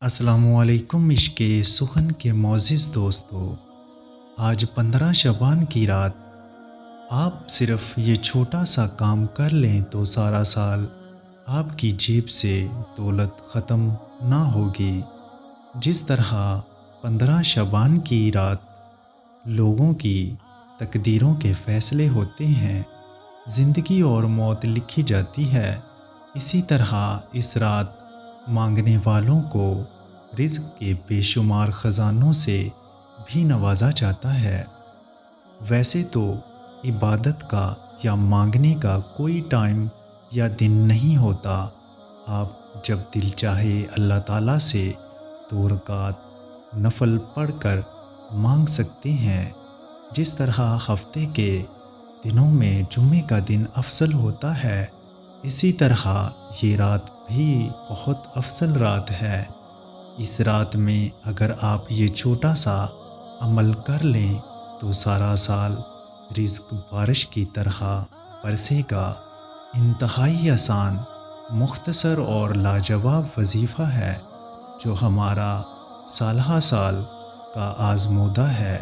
السلام علیکم عشق سخن کے معزز دوستو، آج 15 شعبان کی رات آپ صرف یہ چھوٹا سا کام کر لیں تو سارا سال آپ کی جیب سے دولت ختم نہ ہوگی۔ جس طرح 15 شعبان کی رات لوگوں کی تقدیروں کے فیصلے ہوتے ہیں، زندگی اور موت لکھی جاتی ہے، اسی طرح اس رات مانگنے والوں کو رزق کے بے شمار خزانوں سے بھی نوازا جاتا ہے۔ ویسے تو عبادت کا یا مانگنے کا کوئی ٹائم یا دن نہیں ہوتا، آپ جب دل چاہے اللہ تعالیٰ سے 2 رکعت نفل پڑھ کر مانگ سکتے ہیں۔ جس طرح ہفتے کے دنوں میں جمعے کا دن افضل ہوتا ہے، اسی طرح یہ رات بھی بہت افضل رات ہے۔ اس رات میں اگر آپ یہ چھوٹا سا عمل کر لیں تو سارا سال رزق بارش کی طرح برسے گا۔ انتہائی آسان، مختصر اور لاجواب وظیفہ ہے جو ہمارا سالہ سال کا آزمودہ ہے۔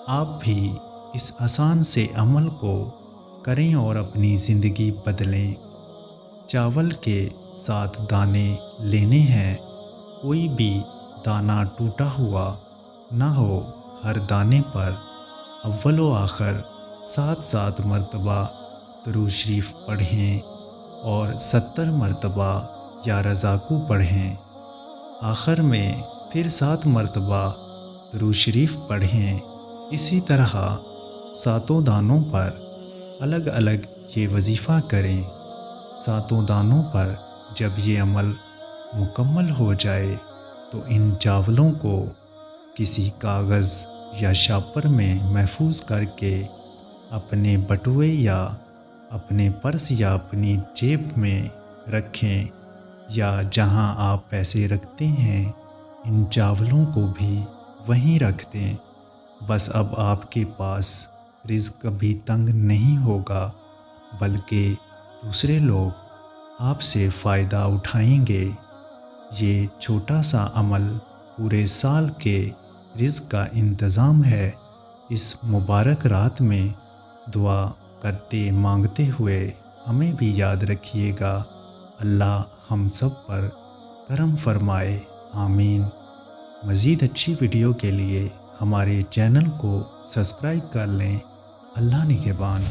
آپ بھی اس آسان سے عمل کو کریں اور اپنی زندگی بدلیں۔ چاول کے 7 دانے لینے ہیں، کوئی بھی دانہ ٹوٹا ہوا نہ ہو، ہر دانے پر اول و آخر 7 مرتبہ درود شریف پڑھیں اور 70 مرتبہ یا رضاکو پڑھیں۔ آخر میں پھر 7 مرتبہ درود شریف پڑھیں۔ اسی طرح 7 دانوں پر الگ الگ یہ وظیفہ کریں۔ 7 دانوں پر جب یہ عمل مکمل ہو جائے تو ان چاولوں کو کسی کاغذ یا شاپر میں محفوظ کر کے اپنے بٹوے یا اپنے پرس یا اپنی جیب میں رکھیں، یا جہاں آپ پیسے رکھتے ہیں ان چاولوں کو بھی وہیں رکھ دیں۔ بس اب آپ کے پاس رزق کبھی تنگ نہیں ہوگا، بلکہ دوسرے لوگ آپ سے فائدہ اٹھائیں گے۔ یہ چھوٹا سا عمل پورے سال کے رزق کا انتظام ہے۔ اس مبارک رات میں دعا کرتے مانگتے ہوئے ہمیں بھی یاد رکھیے گا۔ اللہ ہم سب پر کرم فرمائے، آمین۔ مزید اچھی ویڈیو کے لیے ہمارے چینل کو سبسکرائب کر لیں۔ اللہ نگہبان۔